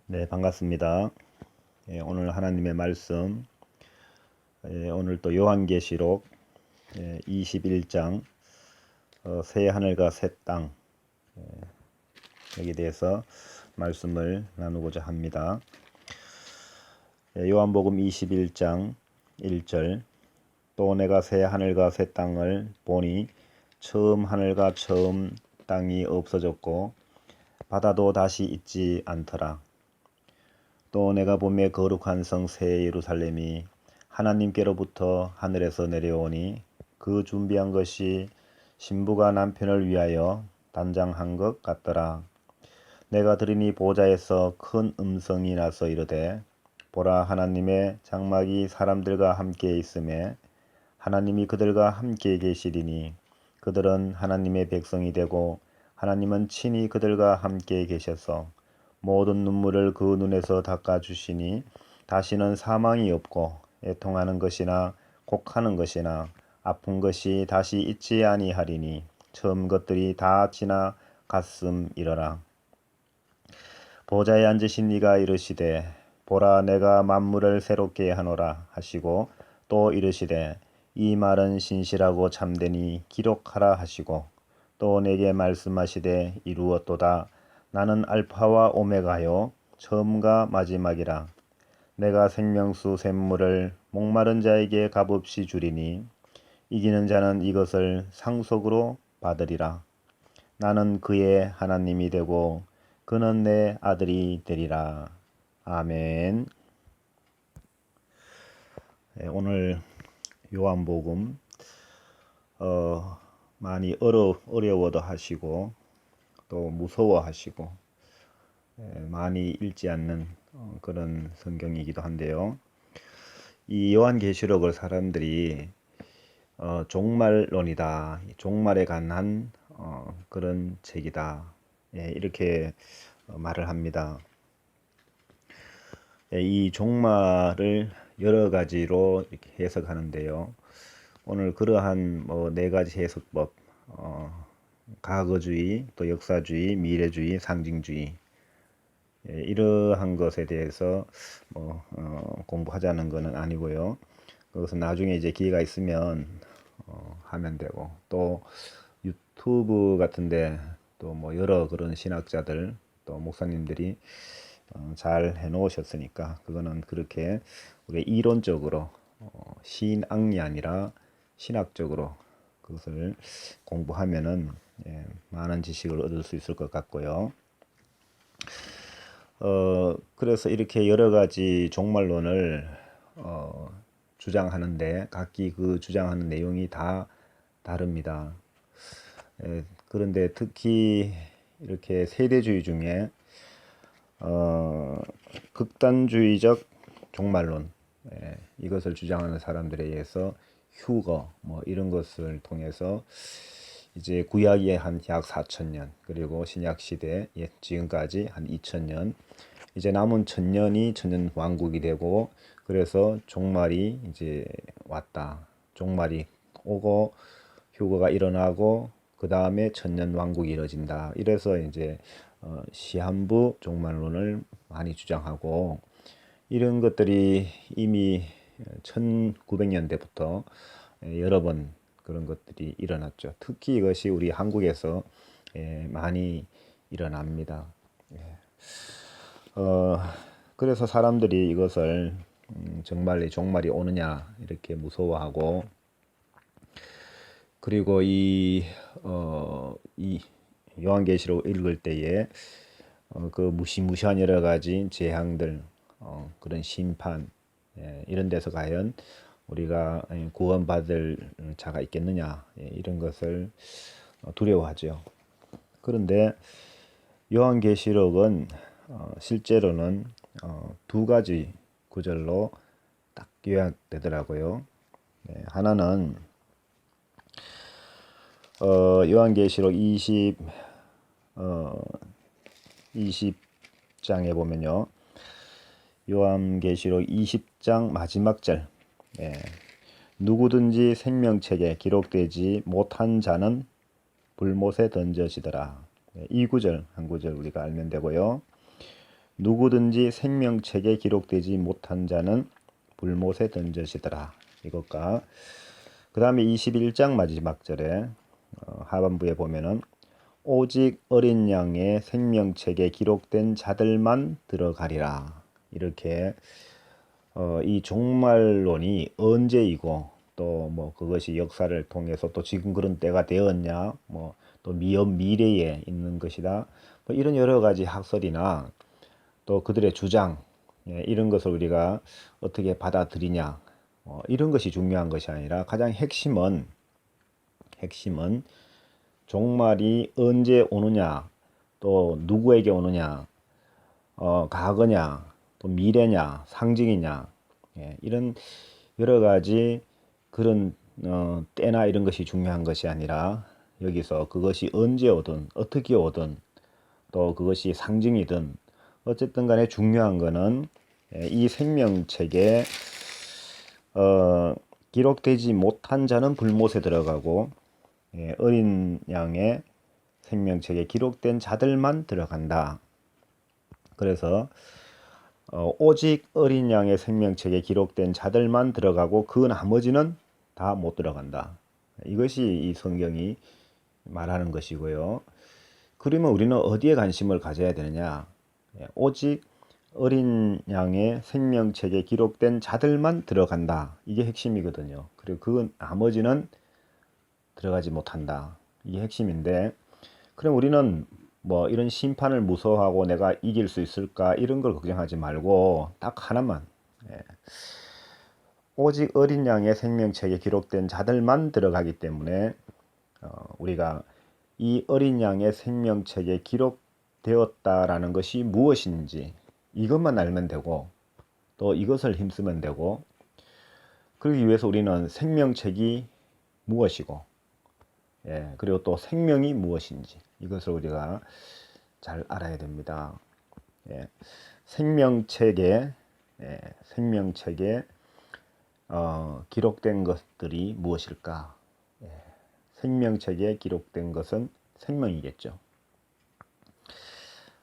네, 반갑습니다. 오늘 하나님의 말씀, 오늘 또 요한계시록 21장 새 하늘과 새 땅, 여기에 대해서 말씀을 나누고자 합니다. 요한복음 21장 1절, 또 내가 새 하늘과 새 땅을 보니 처음 하늘과 처음 땅이 없어졌고 바다도 다시 있지 않더라. 또 내가 보매 거룩한 성 새 예루살렘이 하나님께로부터 하늘에서 내려오니 그 준비한 것이 신부가 남편을 위하여 단장한 것 같더라. 내가 들으니 보좌에서 큰 음성이 나서 이르되 보라, 하나님의 장막이 사람들과 함께 있음에 하나님이 그들과 함께 계시리니 그들은 하나님의 백성이 되고 하나님은 친히 그들과 함께 계셔서 모든 눈물을 그 눈에서 닦아주시니 다시는 사망이 없고 애통하는 것이나 곡하는 것이나 아픈 것이 다시 있지 아니하리니 처음 것들이 다 지나갔음이러라. 보좌에 앉으신 이가 이르시되 보라, 내가 만물을 새롭게 하노라 하시고 또 이르시되 이 말은 신실하고 참되니 기록하라 하시고 또 내게 말씀하시되 이루었도다. 나는 알파와 오메가요 처음과 마지막이라. 내가 생명수 샘물을 목마른 자에게 값없이 주리니 이기는 자는 이것을 상속으로 받으리라. 나는 그의 하나님이 되고 그는 내 아들이 되리라. 아멘. 오늘 요한복음 많이 어려워도 하시고 또 무서워하시고 많이 읽지 않는 그런 성경이기도 한데요. 이 요한계시록을 사람들이 종말론이다, 종말에 관한 그런 책이다, 이렇게 말을 합니다. 이 종말을 여러 가지로 이렇게 해석하는데요. 오늘 그러한 네 가지 해석법, 과거주의, 또 역사주의, 미래주의, 상징주의, 이러한 것에 대해서 공부하자는 것은 아니고요. 그것은 나중에 이제 기회가 있으면 하면 되고, 또 유튜브 같은데 또 여러 그런 신학자들 또 목사님들이 잘 해놓으셨으니까 그거는 그렇게 우리 이론적으로 신앙이 아니라 신학적으로 그것을 공부하면은 많은 지식을 얻을 수 있을 것 같고요. 그래서 이렇게 여러 가지 종말론을 주장하는데 각기 그 주장하는 내용이 다 다릅니다. 그런데 특히 이렇게 세대주의 중에 극단주의적 종말론, 이것을 주장하는 사람들에 의해서 휴거 이런 것을 통해서 이제 구약이 한 약 4,000년, 그리고 신약 시대 지금까지 한 2,000년, 이제 남은 1,000년이 천년 왕국이 되고, 그래서 종말이 이제 왔다. 종말이 오고 휴거가 일어나고 그 다음에 천년 왕국이 이루어진다. 이래서 이제 시한부 종말론을 많이 주장하고, 이런 것들이 이미 1900년대부터 여러 번 그런 것들이 일어났죠. 특히 이것이 우리 한국에서 많이 일어납니다. 그래서 사람들이 이것을 정말 종말이 오느냐 이렇게 무서워하고, 그리고 이 요한계시록 읽을 때에 그 무시무시한 여러 가지 재앙들, 그런 심판, 이런 데서 과연 우리가 구원받을 자가 있겠느냐, 이런 것을 두려워하죠. 그런데 요한계시록은 실제로는 두 가지 구절로 딱 요약되더라고요. 하나는 요한계시록 20장에 보면요, 요한계시록 20장 마지막 절, 누구든지 생명책에 기록되지 못한 자는 불못에 던져지더라. 이 구절 한 구절 우리가 알면 되고요. 누구든지 생명책에 기록되지 못한 자는 불못에 던져지더라. 이것과 그 다음에 21장 마지막 절에 하반부에 보면은 오직 어린 양의 생명책에 기록된 자들만 들어가리라. 이렇게 이 종말론이 언제이고 또 뭐 그것이 역사를 통해서 또 지금 그런 때가 되었냐, 뭐 또 미래에 있는 것이다, 뭐 이런 여러 가지 학설이나 또 그들의 주장, 이런 것을 우리가 어떻게 받아들이냐, 이런 것이 중요한 것이 아니라 가장 핵심은 종말이 언제 오느냐, 또 누구에게 오느냐, 과거냐, 또 미래냐, 상징이냐, 이런 여러 가지 그런 때나 이런 것이 중요한 것이 아니라 여기서 그것이 언제 오든 어떻게 오든 또 그것이 상징이든 어쨌든 간에 중요한 거는 이 생명책에 기록되지 못한 자는 불못에 들어가고 어린 양의 생명책에 기록된 자들만 들어간다. 그래서 오직 어린 양의 생명책에 기록된 자들만 들어가고 그 나머지는 다 못 들어간다. 이것이 이 성경이 말하는 것이고요. 그러면 우리는 어디에 관심을 가져야 되느냐? 오직 어린 양의 생명책에 기록된 자들만 들어간다. 이게 핵심이거든요. 그리고 그 나머지는 들어가지 못한다. 이게 핵심인데, 그럼 우리는 뭐 이런 심판을 무서워하고 내가 이길 수 있을까 이런 걸 걱정하지 말고 딱 하나만, 오직 어린 양의 생명책에 기록된 자들만 들어가기 때문에 우리가 이 어린 양의 생명책에 기록되었다라는 것이 무엇인지 이것만 알면 되고 또 이것을 힘쓰면 되고, 그러기 위해서 우리는 생명책이 무엇이고 그리고 또 생명이 무엇인지 이것을 우리가 잘 알아야 됩니다. 생명책에 기록된 것들이 무엇일까? 생명책에 기록된 것은 생명이겠죠.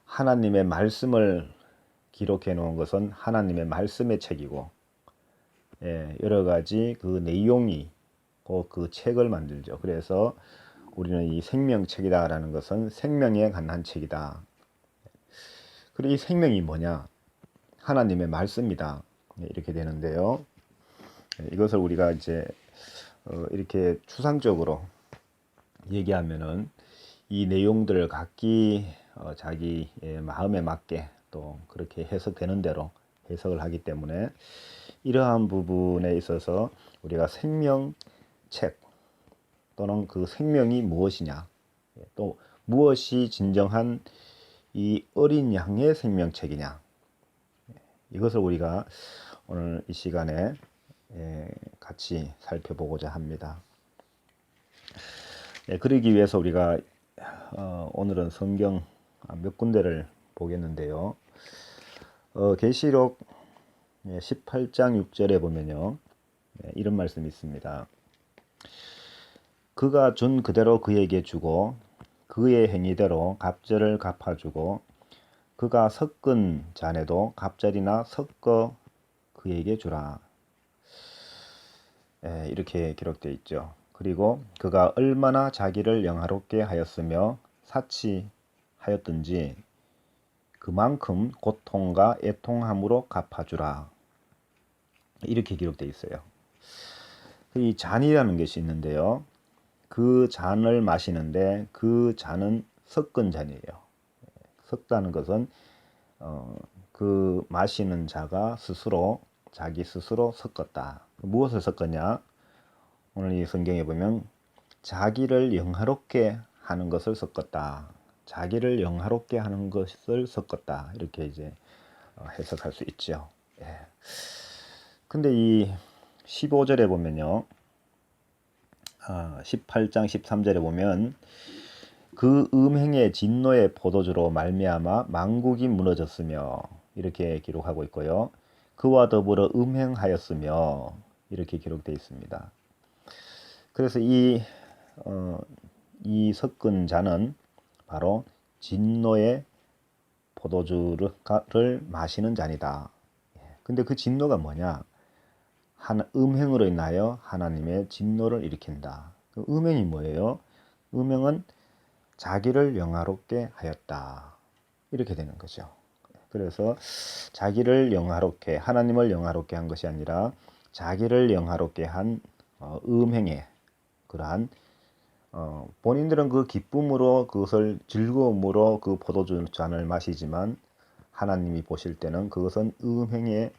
하나님의 말씀을 기록해 놓은 것은 하나님의 말씀의 책이고, 여러 가지 그 내용이 그 책을 만들죠. 그래서 우리는 이 생명책이다라는 것은 생명에 관한 책이다. 그리고 이 생명이 뭐냐? 하나님의 말씀이다. 이렇게 되는데요. 이것을 우리가 이제 이렇게 추상적으로 얘기하면은 이 내용들을 각기 자기 마음에 맞게 또 그렇게 해석되는 대로 해석을 하기 때문에 이러한 부분에 있어서 우리가 생명책 또는 그 생명이 무엇이냐, 또 무엇이 진정한 이 어린 양의 생명책이냐, 이것을 우리가 오늘 이 시간에 같이 살펴보고자 합니다. 그러기 위해서 우리가 오늘은 성경 몇 군데를 보겠는데요. 계시록 18장 6절에 보면요, 이런 말씀이 있습니다. 그가 준 그대로 그에게 주고 그의 행위대로 갑절을 갚아주고 그가 섞은 잔에도 갑절이나 섞어 그에게 주라. 이렇게 기록되어 있죠. 그리고 그가 얼마나 자기를 영화롭게 하였으며 사치하였든지 그만큼 고통과 애통함으로 갚아주라. 이렇게 기록되어 있어요. 이 잔이라는 것이 있는데요. 그 잔을 마시는데 그 잔은 섞은 잔이에요. 섞다는 것은 그 마시는 자가 자기 스스로 섞었다. 무엇을 섞었냐? 오늘 이 성경에 보면 자기를 영화롭게 하는 것을 섞었다. 자기를 영화롭게 하는 것을 섞었다. 이렇게 이제 해석할 수 있죠. 근데 이 15절에 보면요. 18장 13절에 보면 그 음행의 진노의 포도주로 말미암아 만국이 무너졌으며 이렇게 기록하고 있고요. 그와 더불어 음행하였으며 이렇게 기록되어 있습니다. 그래서 이 섞은 잔은 바로 진노의 포도주를 마시는 잔이다. 근데 그 진노가 뭐냐? 음행으로 인하여 하나님의 진노를 일으킨다. 그 음행이 뭐예요? 음행은 자기를 영화롭게 하였다. 이렇게 되는 거죠. 그래서 자기를 영화롭게, 하나님을 영화롭게 한 것이 아니라 자기를 영화롭게 한 음행의 그러한 본인들은 그 기쁨으로 그것을 즐거움으로 그 포도주 잔을 마시지만 하나님이 보실 때는 그것은 음행의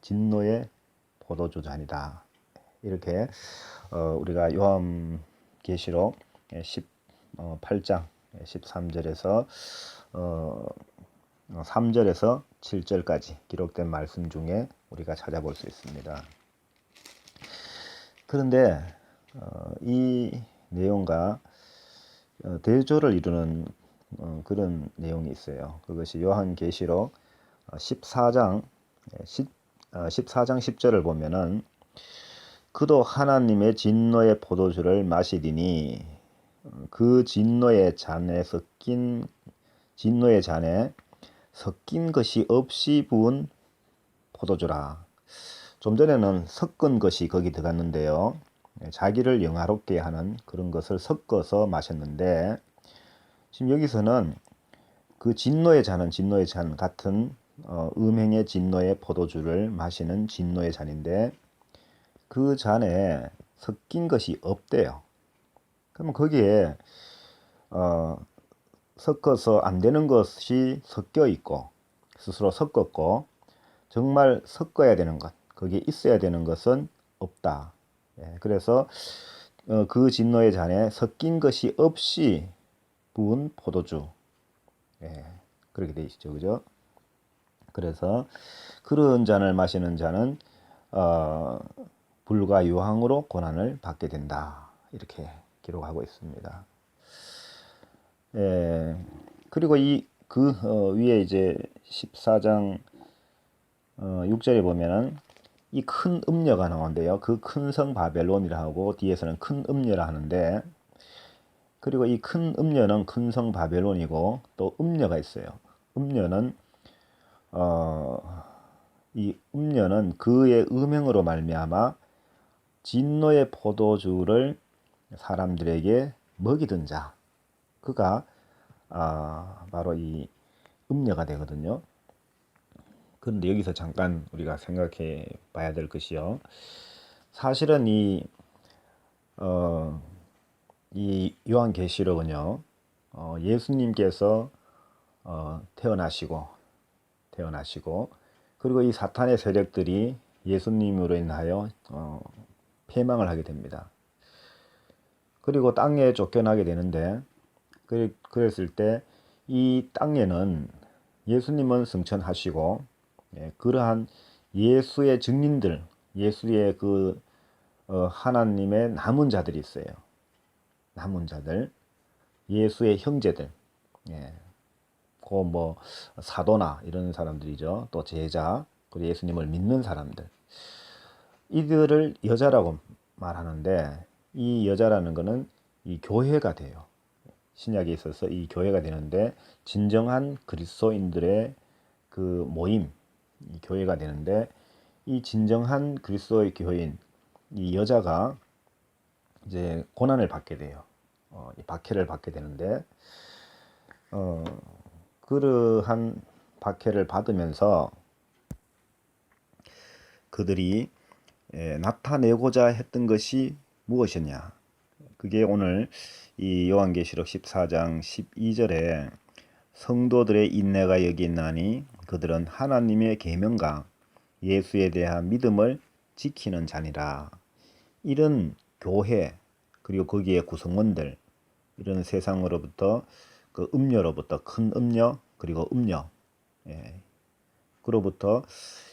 진노의 포도주 잔이다. 이렇게 우리가 요한계시록 18장 13절에서 3절에서 7절까지 기록된 말씀 중에 우리가 찾아볼 수 있습니다. 그런데 이 내용과 대조를 이루는 그런 내용이 있어요. 그것이 요한계시록 14장 10절을 보면은 그도 하나님의 진노의 포도주를 마시리니 그 진노의 잔에 섞인 것이 없이 부은 포도주라. 좀 전에는 섞은 것이 거기 들어갔는데요. 자기를 영화롭게 하는 그런 것을 섞어서 마셨는데 지금 여기서는 그 진노의 잔은 진노의 잔 같은 음행의 진노의 포도주를 마시는 진노의 잔인데 그 잔에 섞인 것이 없대요. 그러면 거기에 섞어서 안 되는 것이 섞여 있고 스스로 섞었고 정말 섞어야 되는 것, 거기에 있어야 되는 것은 없다. 그래서 그 진노의 잔에 섞인 것이 없이 부은 포도주, 그렇게 돼 있죠, 그죠? 그래서 그런 잔을 마시는 자는 불과 유황으로 고난을 받게 된다. 이렇게 기록하고 있습니다. 그리고 위에 이제 14장 6절에 보면은 이 큰 음녀가 나오는데요. 그 큰 성 바벨론이라 하고 뒤에서는 큰 음녀라 하는데 그리고 이 큰 음녀는 큰 성 바벨론이고 또 음녀가 있어요. 음녀는 이 음녀는 그의 음행으로 말미암아 진노의 포도주를 사람들에게 먹이던 자, 그가 바로 이 음녀가 되거든요. 그런데 여기서 잠깐 우리가 생각해 봐야 될 것이요. 사실은 이 요한계시록은요, 예수님께서 태어나시고 그리고 이 사탄의 세력들이 예수님으로 인하여 패망을 하게 됩니다. 그리고 땅에 쫓겨나게 되는데 그랬을 때 이 땅에는 예수님은 승천하시고 그러한 예수의 증인들, 예수의 그 하나님의 남은 자들이 있어요. 남은 자들, 예수의 형제들, 그 뭐 사도나 이런 사람들이죠. 또 제자, 그리고 예수님을 믿는 사람들, 이들을 여자라고 말하는데 이 여자라는 것은 이 교회가 돼요. 신약에 있어서 이 교회가 되는데 진정한 그리스도인들의 그 모임, 이 교회가 되는데 이 진정한 그리스도의 교회인 이 여자가 이제 고난을 받게 돼요. 이 박해를 받게 되는데 그러한 박해를 받으면서 그들이 나타내고자 했던 것이 무엇이냐? 그게 오늘 이 요한계시록 14장 12절에 성도들의 인내가 여기 있나니 그들은 하나님의 계명과 예수에 대한 믿음을 지키는 자니라. 이런 교회 그리고 거기에 구성원들, 이런 세상으로부터 그 음녀로부터 큰 음녀 그리고 음녀, 그로부터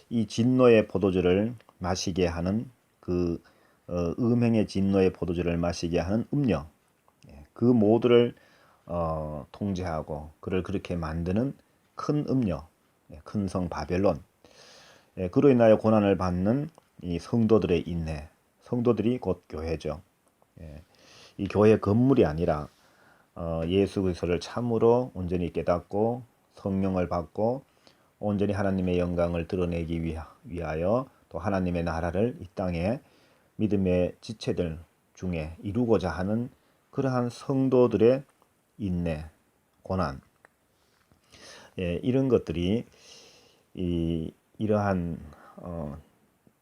이 진노의 포도주를 마시게 하는 그 음행의 진노의 포도주를 마시게 하는 음녀, 그 모두를 통제하고 그를 그렇게 만드는 큰 음녀, 큰 성 바벨론, 그로 인하여 고난을 받는 이 성도들의 인내, 성도들이 곧 교회죠. 이 교회 건물이 아니라 예수 그리스도를 참으로 온전히 깨닫고 성령을 받고 온전히 하나님의 영광을 드러내기 위하여 또 하나님의 나라를 이 땅에 믿음의 지체들 중에 이루고자 하는 그러한 성도들의 인내, 고난, 이런 것들이 이러한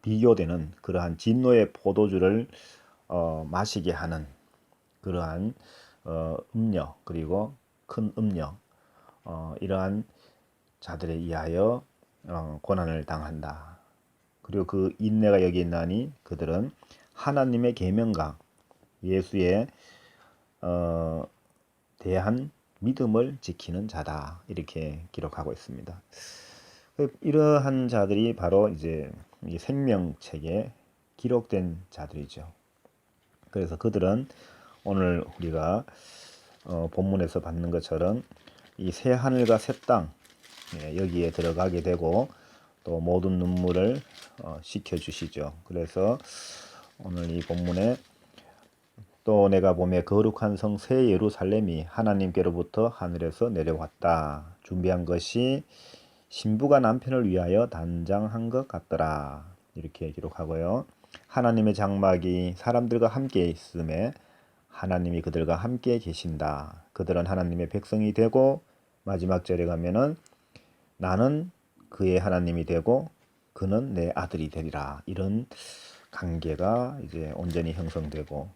비교되는 그러한 진노의 포도주를 마시게 하는 그러한 음료, 그리고 큰 음료, 이러한 자들에 의하여 고난을 당한다. 그리고 그 인내가 여기 있나니 그들은 하나님의 계명과 예수에 대한 믿음을 지키는 자다. 이렇게 기록하고 있습니다. 이러한 자들이 바로 이제 이 생명책에 기록된 자들이죠. 그래서 그들은 오늘 우리가 본문에서 받는 것처럼 이 새 하늘과 새 땅 여기에 들어가게 되고 또 모든 눈물을 씻겨 주시죠. 그래서 오늘 이 본문에 또 내가 보매 거룩한 성 새 예루살렘이 하나님께로부터 하늘에서 내려왔다. 준비한 것이 신부가 남편을 위하여 단장한 것 같더라. 이렇게 기록하고요. 하나님의 장막이 사람들과 함께 있음에 하나님이 그들과 함께 계신다. 그들은 하나님의 백성이 되고 마지막 절에 가면은 나는 그의 하나님이 되고 그는 내 아들이 되리라. 이런 관계가 이제 온전히 형성되고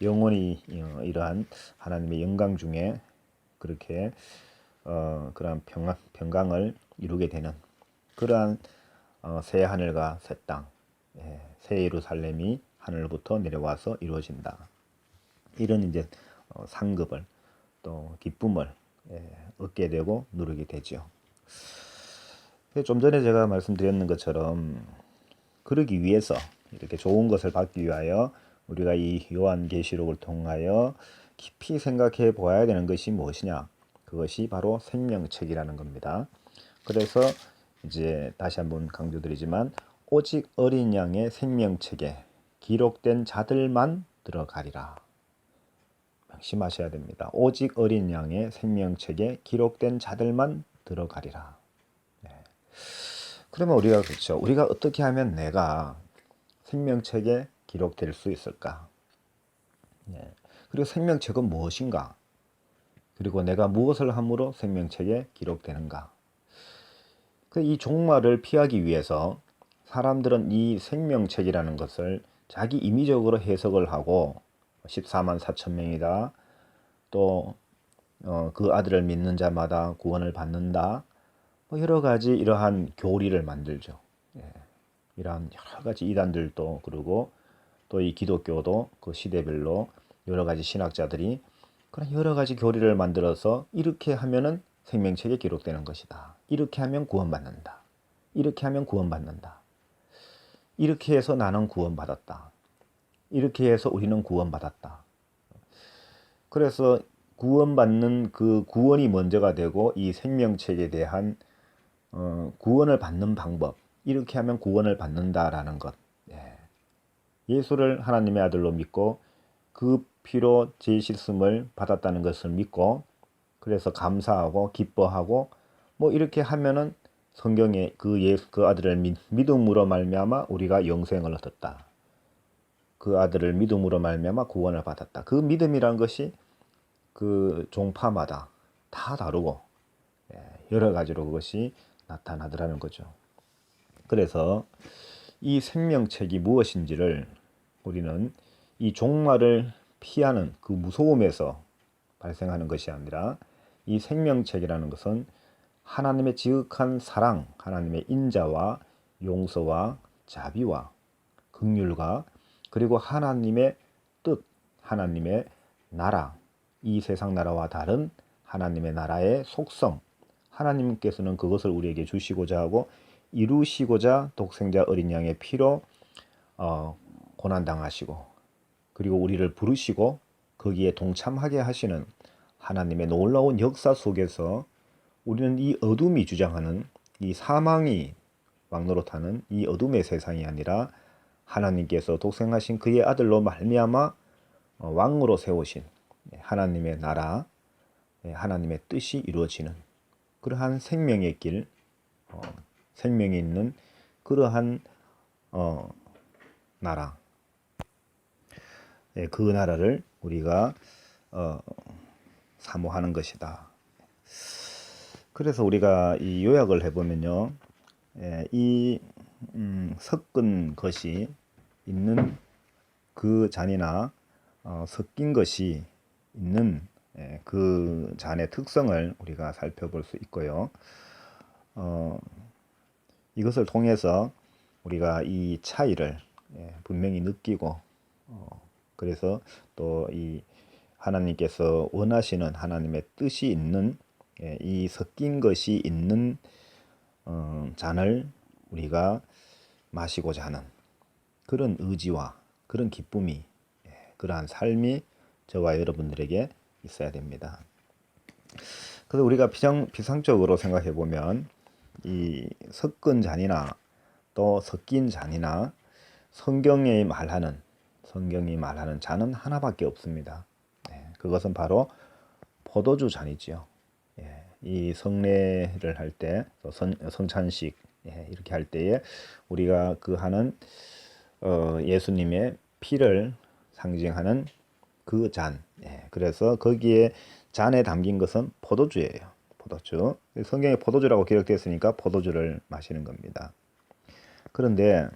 영원히 이러한 하나님의 영광 중에 그렇게 그러한 평강을 이루게 되는 그러한 새 하늘과 새 땅, 새 예루살렘이 하늘부터 내려와서 이루어진다. 이런 이제 상급을 또 기쁨을 얻게 되고 누리게 되죠. 좀 전에 제가 말씀드렸는 것처럼 그러기 위해서 이렇게 좋은 것을 받기 위하여 우리가 이 요한계시록을 통하여 깊이 생각해 보아야 되는 것이 무엇이냐? 그것이 바로 생명책이라는 겁니다. 그래서 이제 다시 한번 강조드리지만 오직 어린 양의 생명책에 기록된 자들만 들어가리라. 명심하셔야 됩니다. 오직 어린 양의 생명책에 기록된 자들만 들어가리라. 그러면 우리가 그렇죠. 우리가 어떻게 하면 내가 생명책에 기록될 수 있을까? 그리고 생명책은 무엇인가? 그리고 내가 무엇을 함으로 생명책에 기록되는가? 이 종말을 피하기 위해서 사람들은 이 생명책이라는 것을 자기 임의적으로 해석을 하고 14만 4천 명이다. 또 그 아들을 믿는 자마다 구원을 받는다. 뭐 여러 가지 이러한 교리를 만들죠. 이러한 여러 가지 이단들도 그러고 또 이 기독교도 그 시대별로 여러 가지 신학자들이 그런 여러 가지 교리를 만들어서 이렇게 하면은 생명책에 기록되는 것이다. 이렇게 하면 구원받는다. 이렇게 하면 구원받는다. 이렇게 해서 나는 구원받았다. 이렇게 해서 우리는 구원받았다. 그래서 구원받는 그 구원이 먼저가 되고 이 생명책에 대한 구원을 받는 방법, 이렇게 하면 구원을 받는다라는 것. 예수를 하나님의 아들로 믿고 그 피로 죄 씻음을 받았다는 것을 믿고 그래서 감사하고 기뻐하고 뭐 이렇게 하면은 성경에 그 아들을 믿음으로 말미암아 우리가 영생을 얻었다. 그 아들을 믿음으로 말미암아 구원을 받았다. 그 믿음이란 것이 그 종파마다 다 다르고 여러 가지로 그것이 나타나더라는 거죠. 그래서 이 생명책이 무엇인지를 우리는 이 종말을 피하는 그 무서움에서 발생하는 것이 아니라 이 생명책이라는 것은 하나님의 지극한 사랑, 하나님의 인자와 용서와 자비와 긍휼과 그리고 하나님의 뜻, 하나님의 나라, 이 세상 나라와 다른 하나님의 나라의 속성, 하나님께서는 그것을 우리에게 주시고자 하고 이루시고자 독생자 어린 양의 피로 고난당하시고 그리고 우리를 부르시고 거기에 동참하게 하시는 하나님의 놀라운 역사 속에서 우리는 이 어둠이 주장하는 이 사망이 왕노릇하는 이 어둠의 세상이 아니라 하나님께서 독생하신 그의 아들로 말미암아 왕으로 세우신 하나님의 나라, 하나님의 뜻이 이루어지는 그러한 생명의 길, 생명이 있는 그러한 나라, 예, 그 나라를 우리가 사모하는 것이다. 그래서 우리가 이 요약을 해보면요, 예, 이 섞은 것이 있는 그 잔이나 섞인 것이 있는 그 잔의 특성을 우리가 살펴볼 수 있고요. 이것을 통해서 우리가 이 차이를 분명히 느끼고 그래서 또 이 하나님께서 원하시는 하나님의 뜻이 있는 이 섞인 것이 있는 잔을 우리가 마시고자 하는 그런 의지와 그런 기쁨이 그러한 삶이 저와 여러분들에게 있어야 됩니다. 그래서 우리가 비상적으로 생각해 보면 이 섞은 잔이나 또 섞인 잔이나 성경이 말하는 잔은 하나밖에 없습니다. 그것은 바로 포도주 잔이지요. 이 성례를 할 때, 성찬식 이렇게 할 때에 우리가 그 하는 예수님의 피를 상징하는 그 잔. 그래서 거기에 잔에 담긴 것은 포도주예요. 포도주. 성경에 포도주라고 기록되어 있으니까 포도주를 마시는 겁니다. 그런데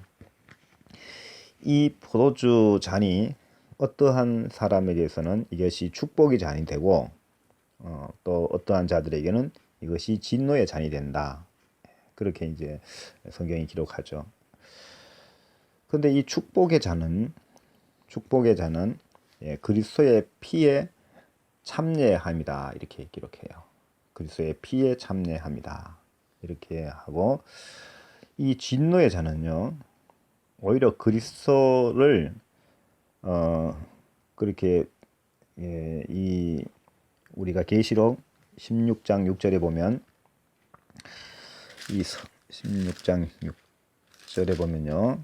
이 포도주 잔이 어떠한 사람에게서는 이것이 축복의 잔이 되고 또 어떠한 자들에게는 이것이 진노의 잔이 된다. 그렇게 이제 성경이 기록하죠. 그런데 이 축복의 잔은 그리스도의 피에 참여합니다. 이렇게 기록해요. 그리스도의 피에 참여합니다. 이렇게 하고 이 진노의 잔은요. 오히려 그리스도를 그렇게 이 우리가 계시록 16장 6절에 보면 이 16장 6절에 보면요.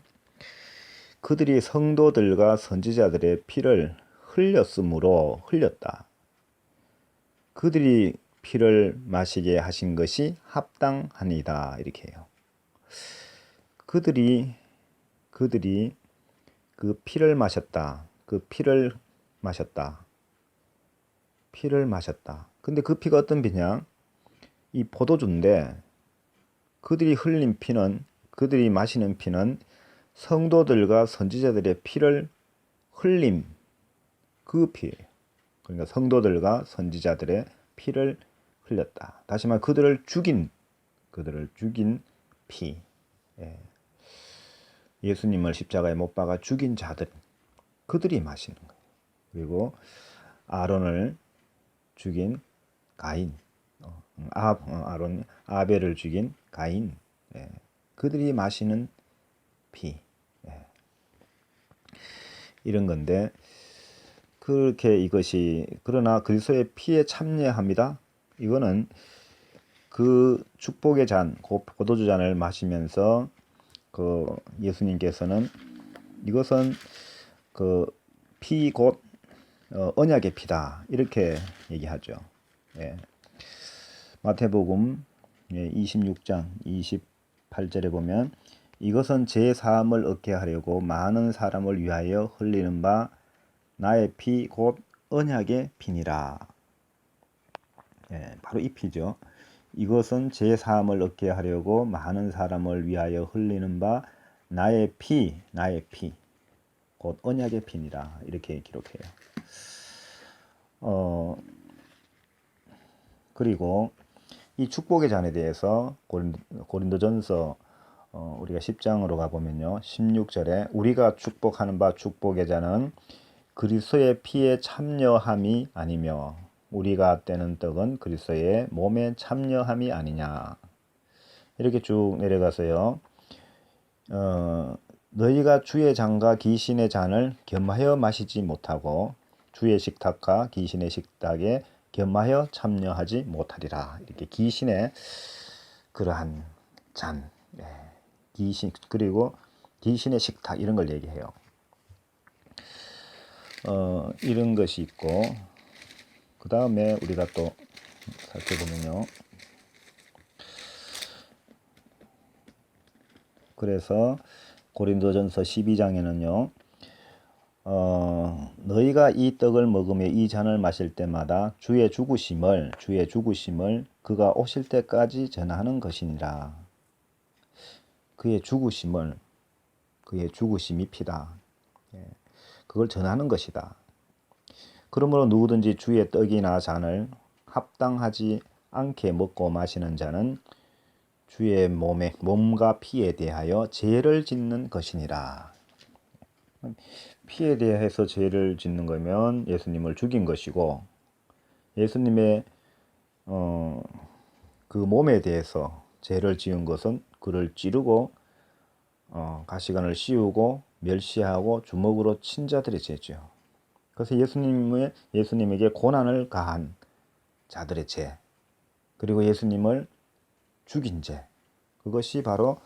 그들이 성도들과 선지자들의 피를 흘렸다. 그들이 피를 마시게 하신 것이 합당하니이다. 이렇게 해요. 그들이 그 피를 마셨다. 피를 마셨다. 근데 그 피가 어떤 피냐? 이 포도주인데 그들이 마시는 피는 성도들과 선지자들의 피를 흘림 그 피예요. 그러니까 성도들과 선지자들의 피를 흘렸다. 다시 말해 그들을 죽인 피. 예수님을 십자가에 못 박아 죽인 자들, 그들이 마시는 거예요. 그리고 아론을 죽인 가인, 아벨을 죽인 가인, 그들이 마시는 피, 이런 건데 그렇게 이것이 그러나 그리스도의 피에 참여합니다. 이거는 그 축복의 잔, 포도주 잔을 마시면서 그 예수님께서는 이것은 그 피 곧 언약의 피다 이렇게 얘기하죠. 마태복음 26장 28절에 보면 이것은 제 사함을 얻게 하려고 많은 사람을 위하여 흘리는 바 나의 피 곧 언약의 피니라. 바로 이 피죠. 이것은 제 사함을 얻게 하려고 많은 사람을 위하여 흘리는 바 나의 피 곧 언약의 피니라. 이렇게 기록해요. 그리고 이 축복의 잔에 대해서 고린도전서 우리가 10장으로 가보면요. 16절에 우리가 축복하는 바 축복의 잔은 그리스도의 피에 참여함이 아니며 우리가 떼는 떡은 그리스도의 몸에 참여함이 아니냐. 이렇게 쭉 내려가서요. 너희가 주의 잔과 귀신의 잔을 겸하여 마시지 못하고 주의 식탁과 귀신의 식탁에 겸하여 참여하지 못하리라. 이렇게 귀신의 그러한 잔, 귀신 그리고 귀신의 식탁 이런 걸 얘기해요. 이런 것이 있고 그 다음에 우리가 또 살펴보면요. 그래서 고린도전서 12장에는요. 너희가 이 떡을 먹으며 이 잔을 마실 때마다 주의 죽으심을 그가 오실 때까지 전하는 것이니라. 그의 죽으심이 피다. 그걸 전하는 것이다. 그러므로 누구든지 주의 떡이나 잔을 합당하지 않게 먹고 마시는 자는 주의 몸과 피에 대하여 죄를 짓는 것이니라. 피에 대해서 죄를 짓는 거면 예수님을 죽인 것이고, 예수님의 그 몸에 대해서 죄를 지은 것은 그를 찌르고 가시관을 씌우고 멸시하고 주먹으로 친 자들의 죄죠. 그래서 예수님에게 고난을 가한 자들의 죄, 그리고 예수님을 죽인 죄, 그것이 바로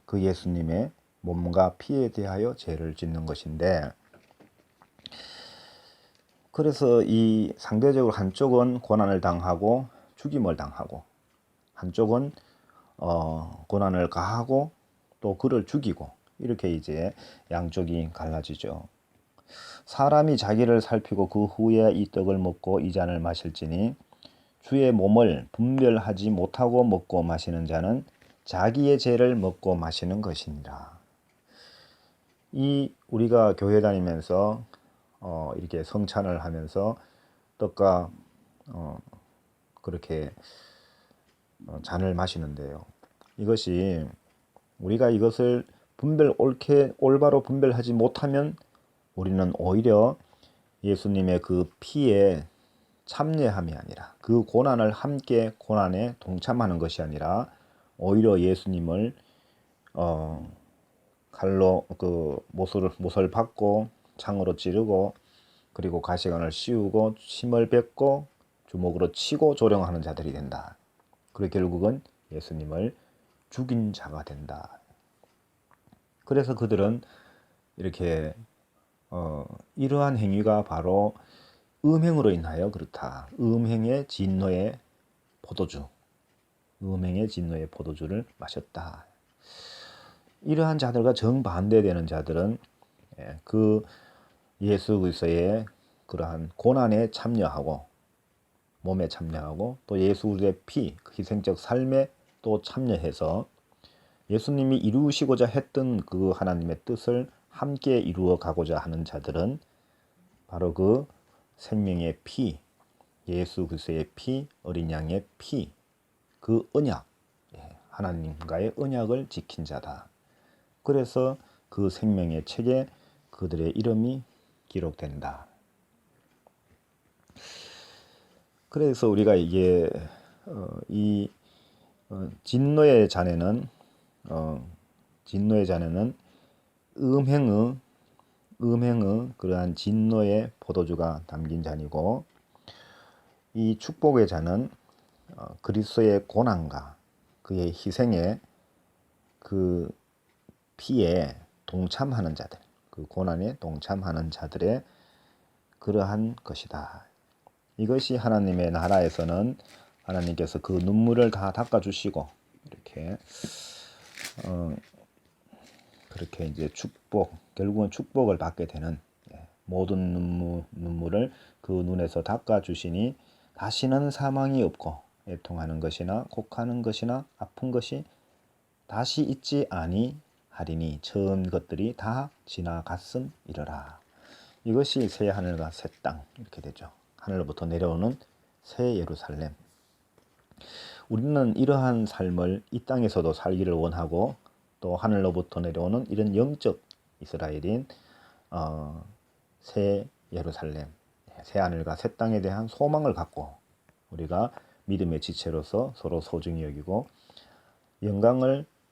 그 예수님의 몸과 피에 대하여 죄를 짓는 것인데, 그래서 이 상대적으로 한쪽은 고난을 당하고 죽임을 당하고, 한쪽은 고난을 가하고 또 그를 죽이고, 이렇게 이제 양쪽이 갈라지죠. 사람이 자기를 살피고 그 후에 이 떡을 먹고 이 잔을 마실지니 주의 몸을 분별하지 못하고 먹고 마시는 자는 자기의 죄를 먹고 마시는 것이니라. 이 우리가 교회 다니면서 이렇게 성찬을 하면서 떡과 그렇게 잔을 마시는데요. 이것이 우리가 이것을 올바로 분별하지 못하면 우리는 오히려 예수님의 그 피에 참여함이 아니라, 그 고난을 함께 고난에 동참하는 것이 아니라 오히려 예수님을 칼로 그 못을 박고 창으로 찌르고, 그리고 가시관을 씌우고 침을 뱉고 주먹으로 치고 조롱하는 자들이 된다. 그리고 결국은 예수님을 죽인 자가 된다. 그래서 그들은 이렇게 이러한 행위가 바로 음행으로 인하여 그렇다. 음행의 진노의 포도주를 마셨다. 이러한 자들과 정반대되는 자들은 그 예수 그리스도의 그러한 고난에 참여하고, 몸에 참여하고, 또 예수 그리스도의 피, 희생적 삶에 또 참여해서 예수님이 이루시고자 했던 그 하나님의 뜻을 함께 이루어 가고자 하는 자들은 바로 그 생명의 피, 예수 그리스도의 피, 어린 양의 피, 그 언약, 하나님과의 언약을 지킨 자다. 그래서 그 생명의 책에 그들의 이름이 기록된다. 그래서 우리가 이게 이 진노의 잔에는 음행의 그러한 진노의 포도주가 담긴 잔이고, 이 축복의 잔은 그리스도의 고난과 그의 희생에, 그 피에 동참하는 자들, 그 고난에 동참하는 자들의 그러한 것이다. 이것이 하나님의 나라에서는 하나님께서 그 눈물을 다 닦아주시고, 이렇게 그렇게 이제 결국은 축복을 받게 되는, 모든 눈물을 그 눈에서 닦아주시니 다시는 사망이 없고 애통하는 것이나 곡하는 것이나 아픈 것이 다시 있지 아니하리니 처음 것들이 다 지나갔음이러라. 이것이 새 하늘과 새 땅, 이렇게 되죠. 하늘로부터 내려오는 새 예루살렘. 우리는 이러한 삶을 이 땅에서도 살기를 원하고, 또 하늘로부터 내려오는 이런 영적 이스라엘인 새 예루살렘, 새 하늘과 새 땅에 대한 소망을 갖고 우리가 믿음의 지체로서 서로 소중히 여기고,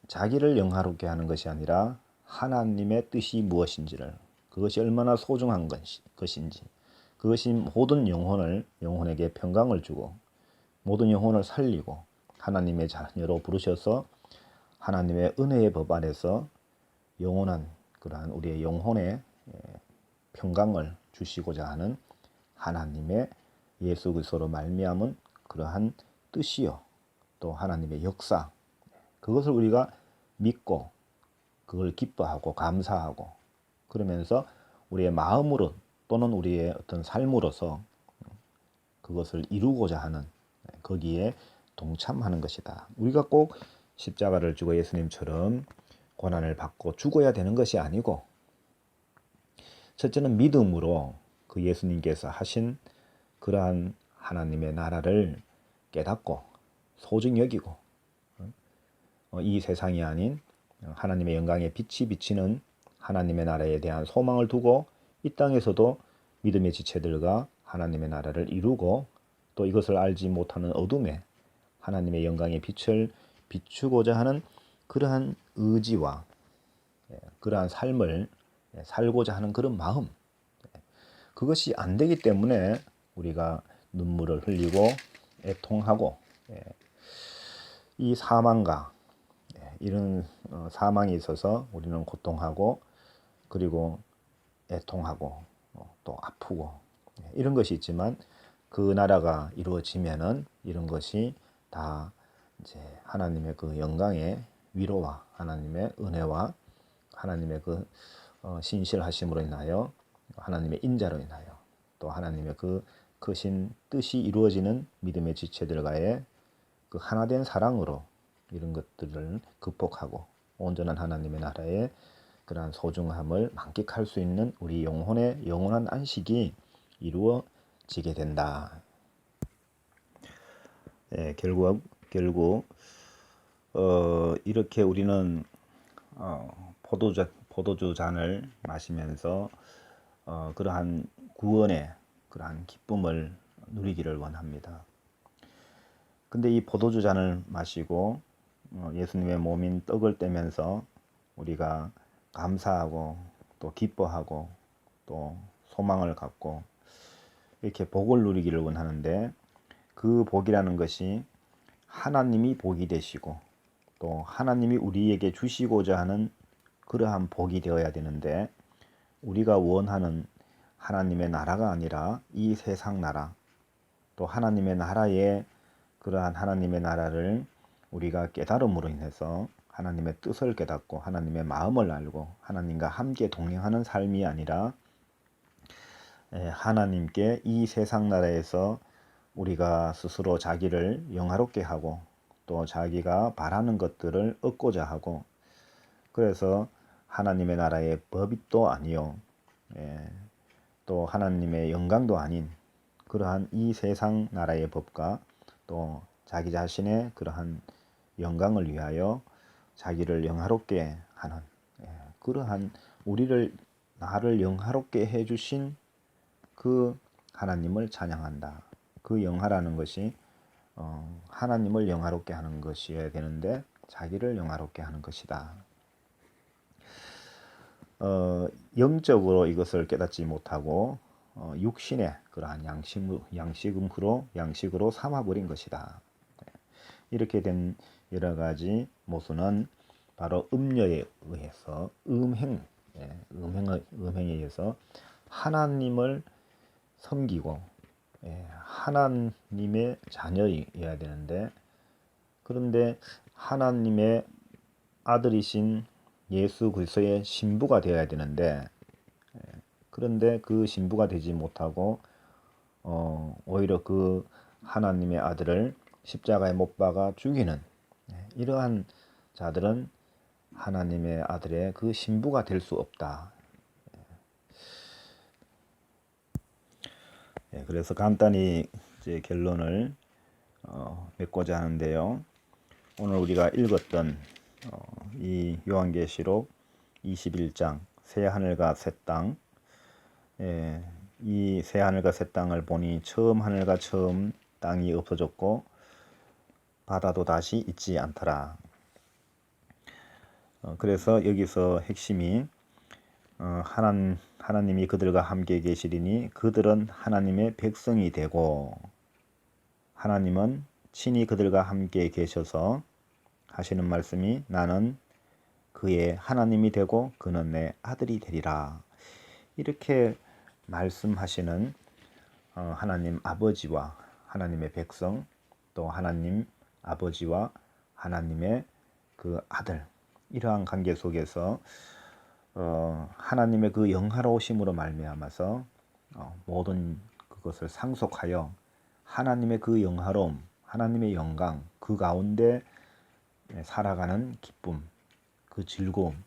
자기를 영화롭게 하는 것이 아니라 하나님의 뜻이 무엇인지를, 그것이 얼마나 소중한 것인지, 그것이 모든 영혼에게 평강을 주고 모든 영혼을 살리고 하나님의 자녀로 부르셔서 하나님의 은혜의 법 안에서 영원한 그러한 우리의 영혼에 평강을 주시고자 하는 하나님의 예수 그리스도로 말미암은 그러한 뜻이요, 또 하나님의 역사, 그것을 우리가 믿고 그걸 기뻐하고 감사하고 그러면서 우리의 마음으로 또는 우리의 어떤 삶으로서 그것을 이루고자 하는 거기에 동참하는 것이다. 우리가 꼭 십자가를 지고 예수님처럼 고난을 받고 죽어야 되는 것이 아니고 첫째는 믿음으로 그 예수님께서 하신 그러한 하나님의 나라를 깨닫고 소중히 여기고 이 세상이 아닌 하나님의 영광의 빛이 비치는 하나님의 나라에 대한 소망을 두고 이 땅에서도 믿음의 지체들과 하나님의 나라를 이루고 또 이것을 알지 못하는 어둠에 하나님의 영광의 빛을 비추고자 하는 그러한 의지와 그러한 삶을 살고자 하는 그런 마음, 그것이 안 되기 때문에 우리가 눈물을 흘리고 애통하고 이 사망과 이런 사망이 있어서 우리는 고통하고 그리고 애통하고 또 아프고 이런 것이 있지만 그 나라가 이루어지면은 이런 것이 다 이제 하나님의 그 영광의 위로와 하나님의 은혜와 하나님의 그 신실하심으로 인하여 하나님의 인자로 인하여 또 하나님의 그 크신 뜻이 이루어지는 믿음의 지체들과의 그 하나된 사랑으로 이런 것들을 극복하고 온전한 하나님의 나라의 그러한 소중함을 만끽할 수 있는 우리 영혼의 영원한 안식이 이루어지게 된다. 결국 이렇게 우리는 포도주 잔을 마시면서 그러한 구원의 그러한 기쁨을 누리기를 원합니다. 근데 이 포도주 잔을 마시고 예수님의 몸인 떡을 떼면서 우리가 감사하고 또 기뻐하고 또 소망을 갖고 이렇게 복을 누리기를 원하는데 그 복이라는 것이 하나님이 복이 되시고 또 하나님이 우리에게 주시고자 하는 그러한 복이 되어야 되는데 우리가 원하는 하나님의 나라가 아니라 이 세상 나라 또 하나님의 나라의 그러한 하나님의 나라를 우리가 깨달음으로 인해서 하나님의 뜻을 깨닫고 하나님의 마음을 알고 하나님과 함께 동행하는 삶이 아니라 하나님께 이 세상 나라에서 우리가 스스로 자기를 영화롭게 하고 또 자기가 바라는 것들을 얻고자 하고 그래서 하나님의 나라의 법도 아니요 또 하나님의 영광도 아닌 그러한 이 세상 나라의 법과 또 자기 자신의 그러한 영광을 위하여 자기를 영화롭게 하는 그러한 나를 영화롭게 해주신 그 하나님을 찬양한다. 그 영화라는 것이 하나님을 영화롭게 하는 것이어야 되는데 자기를 영화롭게 하는 것이다. 영적으로 이것을 깨닫지 못하고 육신의 그러한 양식으로 삼아버린 것이다. 이렇게 된 여러 가지 모순은 바로 음녀에 의해서 음행에 의해서 하나님을 섬기고 하나님의 자녀여야 되는데 그런데 하나님의 아들이신 예수 그리스도의 신부가 되어야 되는데 그런데 그 신부가 되지 못하고 오히려 그 하나님의 아들을 십자가에 못 박아 죽이는 이러한 자들은 하나님의 아들의 그 신부가 될 수 없다. 그래서 간단히 이제 결론을 맺고자 하는데요. 오늘 우리가 읽었던 이 요한계시록 21장 새 하늘과 새 땅, 이 새 하늘과 새 땅을 보니 처음 하늘과 처음 땅이 없어졌고 바다도 다시 있지 않더라. 그래서 여기서 핵심이 하나님이 그들과 함께 계시리니 그들은 하나님의 백성이 되고 하나님은 친히 그들과 함께 계셔서 하시는 말씀이 나는 그의 하나님이 되고 그는 내 아들이 되리라. 이렇게 말씀하시는 하나님 아버지와 하나님의 백성 또 하나님 아버지와 하나님의 그 아들 이러한 관계 속에서 하나님의 그 영화로우심으로 말미암아서 모든 그것을 상속하여 하나님의 그 영화로움, 하나님의 영광, 그 가운데 살아가는 기쁨, 그 즐거움,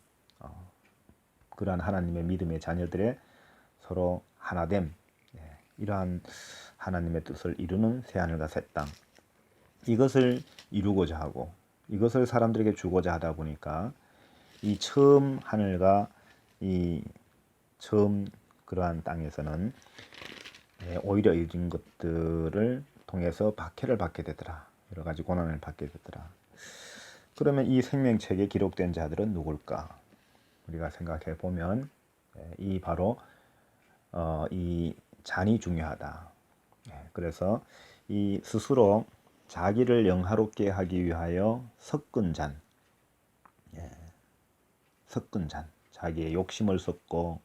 그러한 하나님의 믿음의 자녀들의 서로 하나됨, 이러한 하나님의 뜻을 이루는 새하늘과 새 땅, 이것을 이루고자 하고 이것을 사람들에게 주고자 하다 보니까 이 처음 하늘과 이 처음 그러한 땅에서는 오히려 이런 것들을 통해서 박해를 받게 되더라. 여러 가지 고난을 받게 되더라. 그러면 이 생명책에 기록된 자들은 누굴까? 우리가 생각해 보면 이 바로 이 잔이 중요하다. 그래서 이 스스로 자기를 영화롭게 하기 위하여 섞은 잔, 섞은 잔, 자기의 욕심을 섞고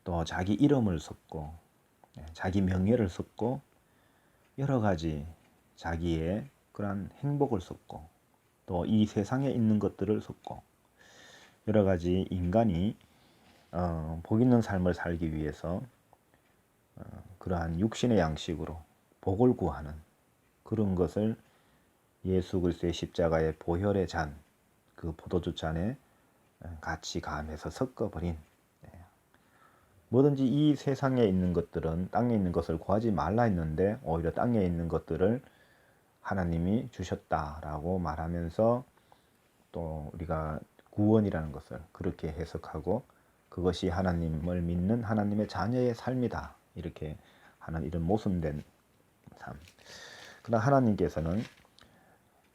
또 자기 이름을 섞고 자기 명예를 섞고 여러 가지 자기의 그러한 행복을 섞고 또 이 세상에 있는 것들을 섞고 여러 가지 인간이 복 있는 삶을 살기 위해서 그러한 육신의 양식으로 복을 구하는 그런 것을 예수 그리스도의 십자가의 보혈의 잔, 그 포도주 잔에 같이 가하면서 섞어버린, 뭐든지 이 세상에 있는 것들은 땅에 있는 것을 구하지 말라 했는데 오히려 땅에 있는 것들을 하나님이 주셨다라고 말하면서 또 우리가 구원이라는 것을 그렇게 해석하고 그것이 하나님을 믿는 하나님의 자녀의 삶이다 이렇게 하는 이런 모순된 삶. 그러나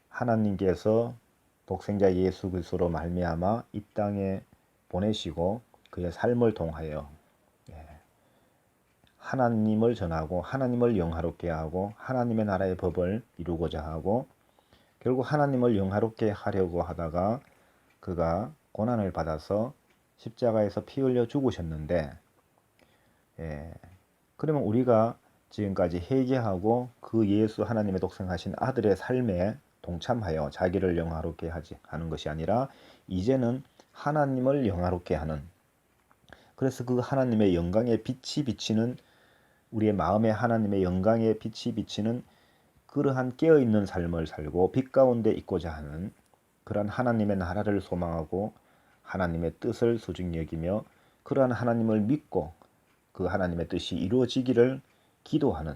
하나님께서 독생자 예수 그리스도로 말미암아 이 땅에 보내시고 그의 삶을 통하여 하나님을 전하고 하나님을 영화롭게 하고 하나님의 나라의 법을 이루고자 하고 결국 하나님을 영화롭게 하려고 하다가 그가 고난을 받아서 십자가에서 피 흘려 죽으셨는데 그러면 우리가 지금까지 회개하고 그 예수 하나님의 독생하신 아들의 삶에 동참하여 자기를 영화롭게 하는 것이 아니라 이제는 하나님을 영화롭게 하는, 그래서 그 하나님의 영광의 빛이 비치는, 우리의 마음에 하나님의 영광의 빛이 비치는 그러한 깨어있는 삶을 살고 빛 가운데 있고자 하는 그러한 하나님의 나라를 소망하고 하나님의 뜻을 소중히 여기며 그러한 하나님을 믿고 그 하나님의 뜻이 이루어지기를 기도하는,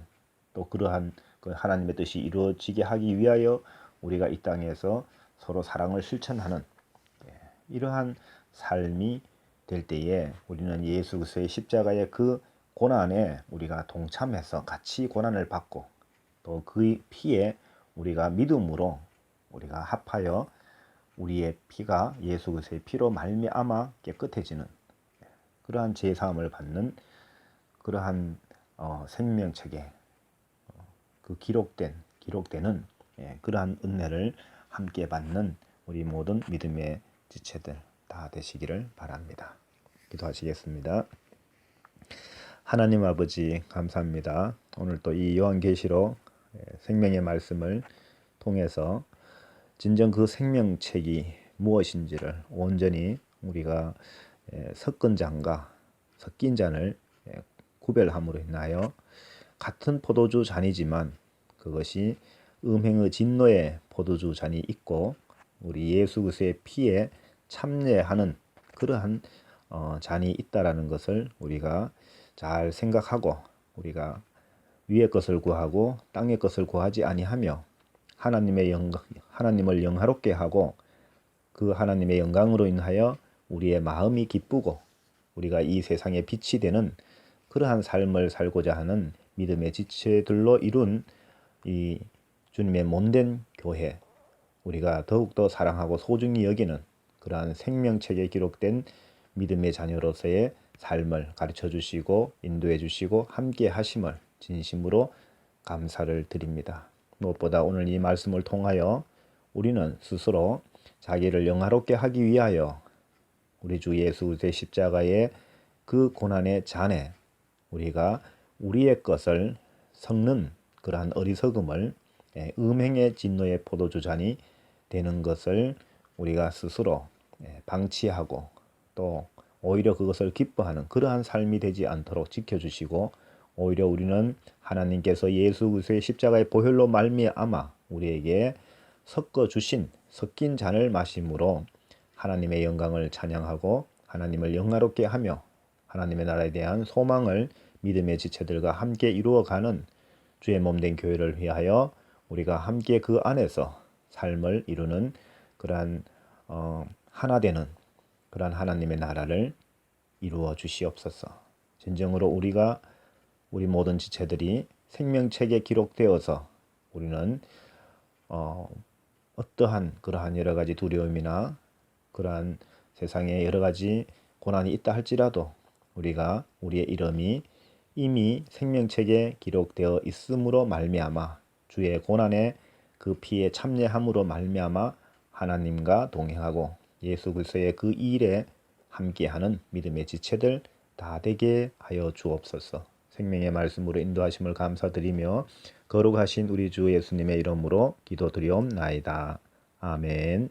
또 그러한 그 하나님의 뜻이 이루어지게 하기 위하여 우리가 이 땅에서 서로 사랑을 실천하는 이러한 삶이 될 때에 우리는 예수 그리스도의 십자가의 그 고난에 우리가 동참해서 같이 고난을 받고 또 그 피에 우리가 믿음으로 우리가 합하여 우리의 피가 예수 그리스도의 피로 말미암아 깨끗해지는 그러한 제사함을 받는 그러한 생명책에 그 기록되는 그러한 은혜를 함께 받는 우리 모든 믿음의 지체들 다 되시기를 바랍니다. 기도하시겠습니다. 하나님 아버지 감사합니다. 오늘 또 이 요한계시록 생명의 말씀을 통해서 진정 그 생명책이 무엇인지를 온전히 우리가 섞은 잔과 섞인 잔을 구별함으로 인하여 같은 포도주 잔이지만 그것이 음행의 진노의 포도주 잔이 있고 우리 예수 그리스도의 피에 참여하는 그러한 잔이 있다라는 것을 우리가 잘 생각하고 우리가 위의 것을 구하고 땅의 것을 구하지 아니하며 하나님을 영화롭게 하고 그 하나님의 영광으로 인하여 우리의 마음이 기쁘고 우리가 이 세상에 빛이 되는 그러한 삶을 살고자 하는 믿음의 지체들로 이룬 이 주님의 몸된 교회, 우리가 더욱더 사랑하고 소중히 여기는 그러한 생명책에 기록된 믿음의 자녀로서의 삶을 가르쳐 주시고 인도해 주시고 함께 하심을 진심으로 감사를 드립니다. 무엇보다 오늘 이 말씀을 통하여 우리는 스스로 자기를 영화롭게 하기 위하여 우리 주 예수 그리스도의 십자가의 그 고난의 잔에 우리가 우리의 것을 섞는 그러한 어리석음을 음행의 진노의 포도주 잔이 되는 것을 우리가 스스로 방치하고 또 오히려 그것을 기뻐하는 그러한 삶이 되지 않도록 지켜주시고, 오히려 우리는 하나님께서 예수 그리스도의 십자가의 보혈로 말미암아 우리에게 섞어 주신 섞인 잔을 마심으로 하나님의 영광을 찬양하고 하나님을 영화롭게 하며 하나님의 나라에 대한 소망을 믿음의 지체들과 함께 이루어가는 주의 몸된 교회를 위하여 우리가 함께 그 안에서 삶을 이루는 그러한 하나 되는 그러한 하나님의 나라를 이루어 주시옵소서. 진정으로 우리 모든 지체들이 생명책에 기록되어서 우리는 어떠한 그러한 여러 가지 두려움이나 그러한 세상에 여러 가지 고난이 있다 할지라도 우리가 우리의 이름이 이미 생명책에 기록되어 있음으로 말미암아 주의 고난의 그 피에 참여함으로 말미암아 하나님과 동행하고 예수 그리스도의 그 일에 함께하는 믿음의 지체들 다 되게 하여 주옵소서. 생명의 말씀으로 인도하심을 감사드리며 거룩하신 우리 주 예수님의 이름으로 기도드리옵나이다. 아멘.